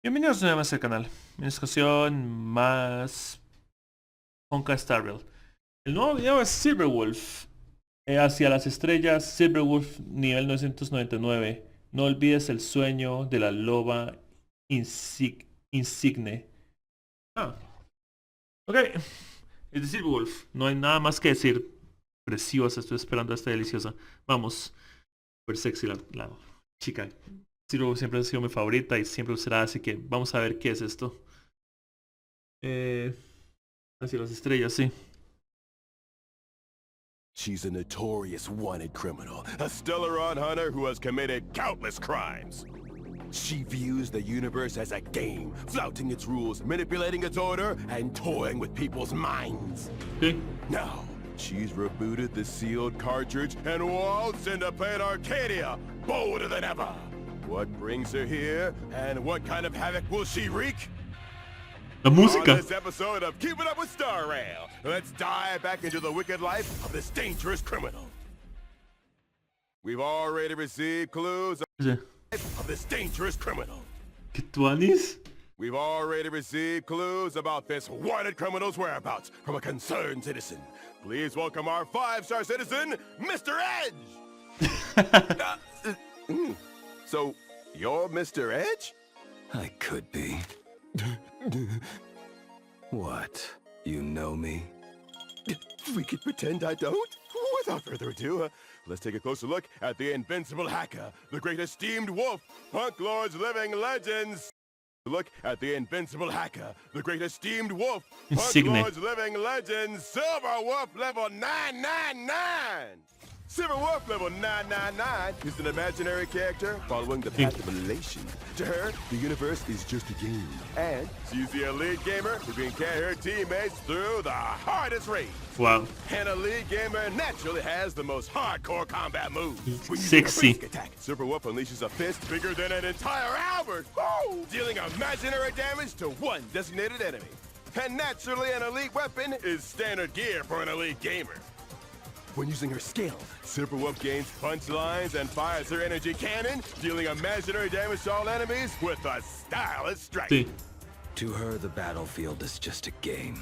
Bienvenidos nuevamente al canal. En esta ocasión más Honkai Star Rail. El nuevo video es Silverwolf. Hacia las estrellas, Silverwolf nivel 999. No olvides el sueño de la loba insigne. Ok. Es de Silverwolf. No hay nada más que decir. Preciosa, estoy esperando a esta deliciosa. Vamos. Super sexy la chica. Silverwolf siempre ha sido mi favorita y siempre lo será, así que vamos a ver qué es esto. Hacia las estrellas, sí. She's a notorious wanted criminal, a Stellaron hunter who has committed countless crimes. She views the universe as a game, flouting its rules, manipulating its order, and toying with people's minds. Okay. Now, she's rebooted the sealed cartridge and waltzed into Planet Arcadia, bolder than ever. What brings her here, and what kind of havoc will she wreak? La música. On this episode of Keeping Up with Star Rail, let's dive back into the wicked life of this dangerous criminal. We've already received clues of this dangerous criminal. ¿Qué tuanis? We've already received clues about this wanted criminal's whereabouts from a concerned citizen. Please welcome our 5-star citizen, Mr. Edge! So, you're Mr. Edge? I could be. What? You know me? We could pretend I don't? Without further ado, let's take a closer look at the invincible hacker, the great esteemed wolf, Punk Lord's living legends. Look at the invincible hacker, the great esteemed wolf, Punk Lord's living legends, Silver Wolf level 999. Silver Wolf level 999 is an imaginary character following the path of elation. To her, the universe is just a game. And she's the elite gamer who can carry her teammates through the hardest race. Wow. An elite gamer naturally has the most hardcore combat moves. Sexy. Attack, Silver Wolf unleashes a fist bigger than an entire Albert, dealing imaginary damage to one designated enemy. And naturally, an elite weapon is standard gear for an elite gamer. When using her skill, Silver Wolf gains punch lines and fires her energy cannon, dealing imaginary damage to all enemies with a stylish strike. Sí. To her, the battlefield is just a game.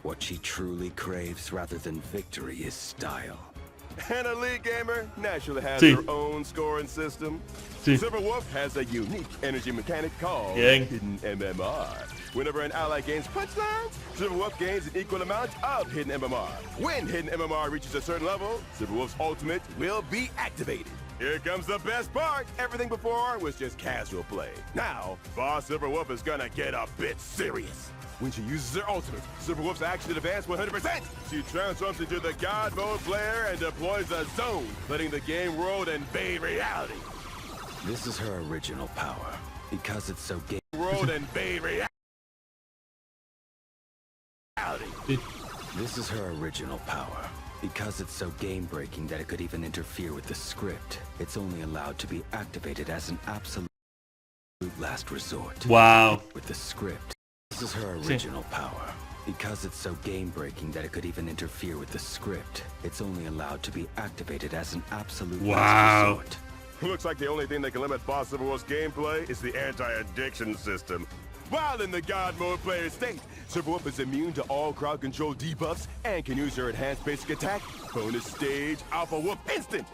What she truly craves rather than victory is style. An elite gamer naturally has Sí. her own scoring system. Sí. Silver Wolf has a unique energy mechanic called Bien. Hidden MMR. Whenever an ally gains punch lines, Silver Wolf gains an equal amount of Hidden MMR. When Hidden MMR reaches a certain level, Silver Wolf's ultimate will be activated. Here comes the best part. Everything before was just casual play. Now, Boss Silver Wolf is gonna get a bit serious. When she uses her ultimate, Silver Wolf's action advance 100%. She transforms into the God Mode player and deploys a zone, letting the game world invade reality. This is her original power. Because it's so game. World invade reality. This is her original power. Because it's so game-breaking that it could even interfere with the script, it's only allowed to be activated as an absolute last resort. Wow. With the script. This is her original power. Because it's so game-breaking that it could even interfere with the script, it's only allowed to be activated as an absolute last resort. Looks like the only thing that can limit Boss Silver Wolf's gameplay is the anti-addiction system. While in the God Mode player state, Silver Wolf is immune to all crowd control debuffs and can use her enhanced basic attack, bonus stage, Alpha Wolf Instant.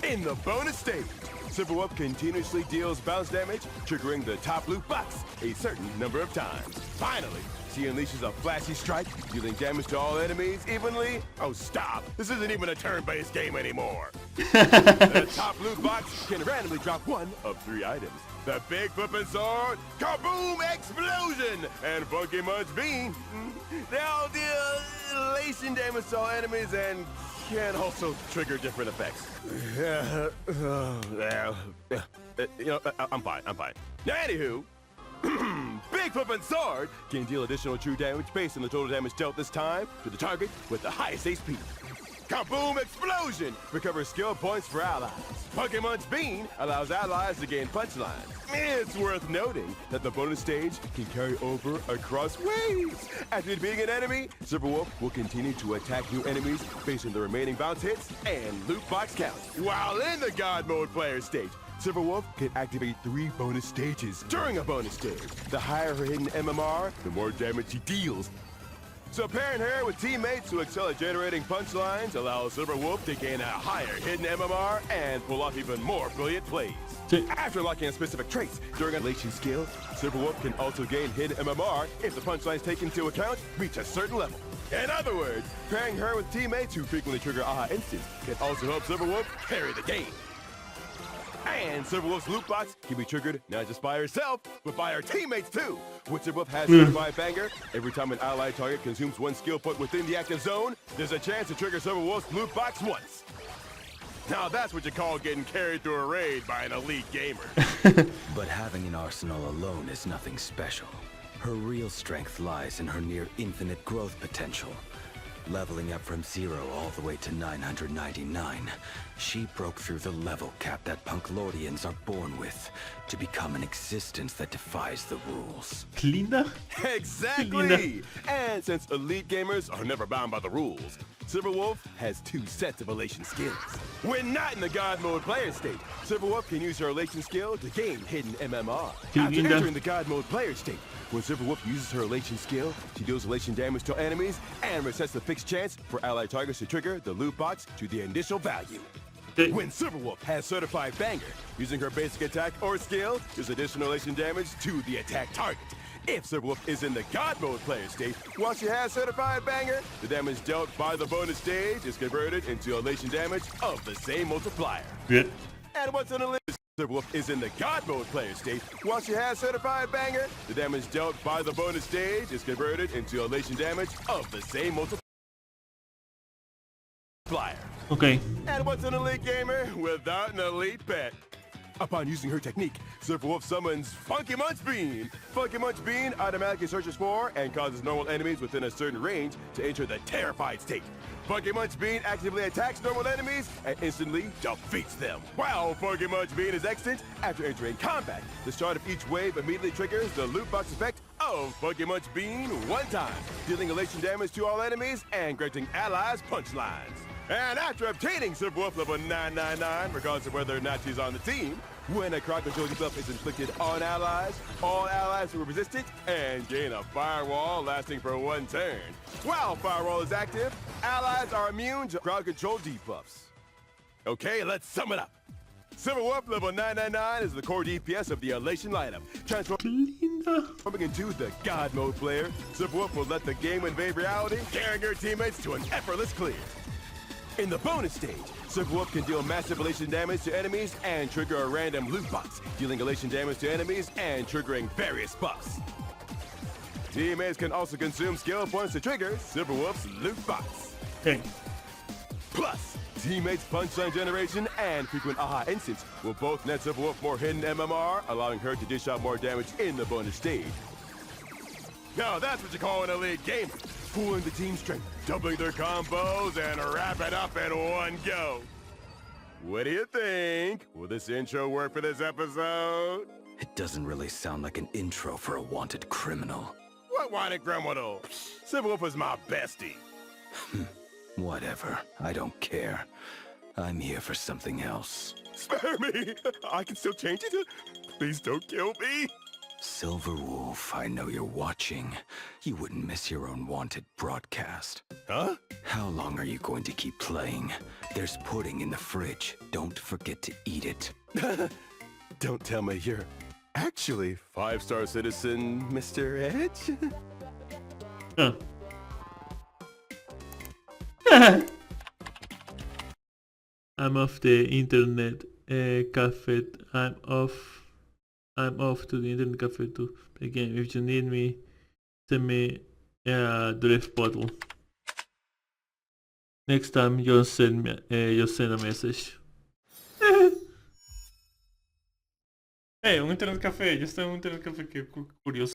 In the bonus stage, Silver Wolf continuously deals bounce damage, triggering the top loot box a certain number of times. Finally, she unleashes a flashy strike, dealing damage to all enemies evenly. Oh, stop. This isn't even a turn-based game anymore. The top loot box can randomly drop one of 3 items. The Big Flippin' Sword, Kaboom Explosion, and Funky Munch Bean. They all deal elation damage to all enemies and can also trigger different effects. I'm fine. Now, anywho, Big Flippin' Sword can deal additional true damage based on the total damage dealt this time to the target with the highest HP. Kaboom Explosion recovers skill points for allies. Funky Munch Bean allows allies to gain punch lines. It's worth noting that the bonus stage can carry over across waves. After defeating an enemy, Silver Wolf will continue to attack new enemies based on the remaining bounce hits and loot box counts. While in the God Mode player stage, Silverwolf can activate 3 bonus stages during a bonus stage. The higher her hidden MMR, the more damage she deals. So pairing her with teammates who excel at generating punchlines allows Silverwolf to gain a higher hidden MMR and pull off even more brilliant plays. After locking a specific traits during a relation skill, Silverwolf can also gain hidden MMR if the punchlines taken into account reach a certain level. In other words, pairing her with teammates who frequently trigger AHA instants can also help Silverwolf carry the game. And Silverwolf's loot box can be triggered not just by herself, but by her teammates too. When Silverwolf has certified banger, every time an allied target consumes 1 skill point within the active zone, there's a chance to trigger Silverwolf's loot box once. Now that's what you call getting carried through a raid by an elite gamer. But having an arsenal alone is nothing special. Her real strength lies in her near infinite growth potential. Leveling up from 0 all the way to 999, she broke through the level cap that Punklordians are born with to become an existence that defies the rules. Linda? Exactly! And since elite gamers are never bound by the rules, Silverwolf has 2 sets of elation skills. When not in the God Mode player state, Silverwolf can use her elation skill to gain hidden MMR. After entering the God Mode player state, when Silverwolf uses her elation skill, she deals elation damage to enemies and resets the fixed chance for allied targets to trigger the loot box to the initial value. When Silverwolf has certified banger, using her basic attack or skill, there's additional elation damage to the attack target. If Silverwolf is in the God Mode player state, while she has certified banger, the damage dealt by the bonus stage is converted into elation damage of the same multiplier. Yeah. And what's in the list? Silverwolf is in the God Mode player state. While she has certified banger, the damage dealt by the bonus stage is converted into elation damage of the same multiplier. Okay. And what's an elite gamer without an elite pet? Upon using her technique, Silverwolf summons Funky Munch Bean. Funky Munch Bean automatically searches for and causes normal enemies within a certain range to enter the terrified state. Funky Munch Bean actively attacks normal enemies and instantly defeats them. While Funky Munch Bean is extant, after entering combat, the start of each wave immediately triggers the loot box effect of Funky Munch Bean 1 time, dealing elation damage to all enemies and granting allies punchlines. And after obtaining Silverwolf level 999, regardless of whether or not she's on the team, when a crowd control debuff is inflicted on allies, all allies who are resistant and gain a firewall lasting for 1 turn. While firewall is active, allies are immune to crowd control debuffs. Okay, let's sum it up. Silverwolf level 999 is the core DPS of the elation lineup. Transforming into the God Mode player, Silverwolf will let the game invade reality, carrying her teammates to an effortless clear. In the bonus stage, Silverwolf can deal massive elation damage to enemies and trigger a random loot box, dealing elation damage to enemies and triggering various buffs. Teammates can also consume skill points to trigger Silverwolf's loot box. Okay. Plus, teammates' punchline generation and frequent AHA instants will both net Silverwolf more hidden MMR, allowing her to dish out more damage in the bonus stage. Now that's what you call an elite gamer. Pooling the team strength, doubling their combos, and wrap it up in 1 go. What do you think? Will this intro work for this episode? It doesn't really sound like an intro for a wanted criminal. What wanted criminal? Silverwolf is my bestie. Whatever. I don't care. I'm here for something else. Spare me! I can still change it. Please don't kill me. Silverwolf, I know you're watching. You wouldn't miss your own wanted broadcast. Huh? How long are you going to keep playing? There's pudding in the fridge. Don't forget to eat it. Don't tell me you're actually 5-star citizen, Mr. Edge? Huh. I'm off the internet cafe. I'm off to the internet cafe to play game. If you need me, send me a drift bottle. Next time, just send a message. Hey, un internet café. Yo estoy en un internet café, qué curioso.